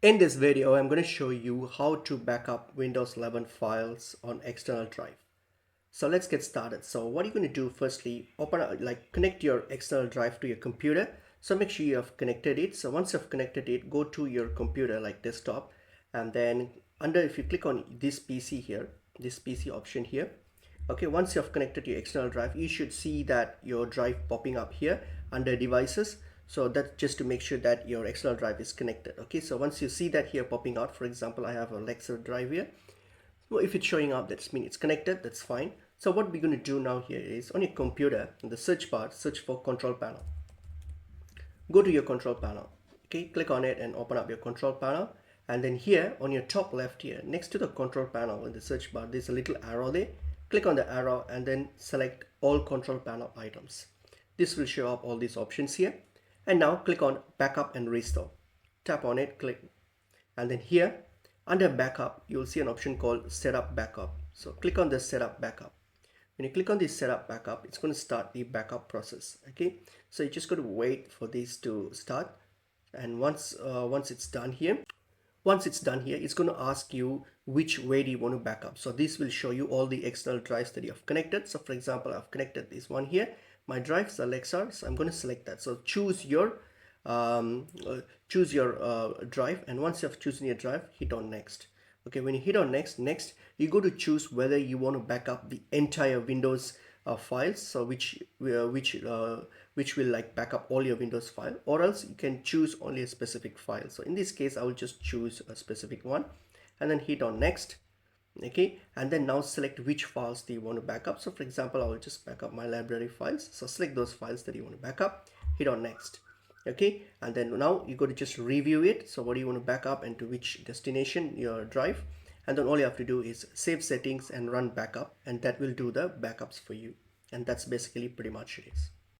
In this video, I'm going to show you how to back up Windows 11 files on external drive. So let's get started. So what you're going to do, firstly, connect your external drive to your computer. So make sure you have connected it. So once you've connected it, go to your computer like desktop, and then if you click on this PC here, this PC option here. Okay, once you have connected your external drive, you should see that your drive popping up here under devices. So that's just to make sure that your external drive is connected. Okay, so once you see that here popping out, for example, I have a Lexer drive here. Well, if it's showing up, that's mean it's connected, that's fine. So what we're going to do now here is, on your computer, in the search bar, search for control panel. Go to your control panel. Okay, click on it and open up your control panel. And then here on your top left here, next to the control panel in the search bar, there's a little arrow there. Click on the arrow and then select all control panel items. This will show up all these options here. And now click on backup and restore. Tap on it, click. And then here under backup, you'll see an option called setup backup. So click on the setup backup. When you click on this setup backup, it's going to start the backup process. Okay, so you just got to wait for this to start. And once it's done here, it's going to ask you which way do you want to back up. So this will show you all the external drives that you have connected. So for example, I've connected this one here. My drives are Lexar, so I'm going to select that. So choose your drive, and once you have chosen your drive, hit on next. Okay, when you hit on next, you go to choose whether you want to back up the entire Windows files, so which will like back up all your Windows file, or else you can choose only a specific file. So in this case, I will just choose a specific one and then hit on next. Okay, and then now select which files do you want to back up. So for example, I will just back up my library files. So select those files that you want to back up, hit on next. Okay, and then now you got to just review it. So what do you want to back up and to which destination, your drive, and then all you have to do is save settings and run backup, and that will do the backups for you. And that's basically pretty much it is.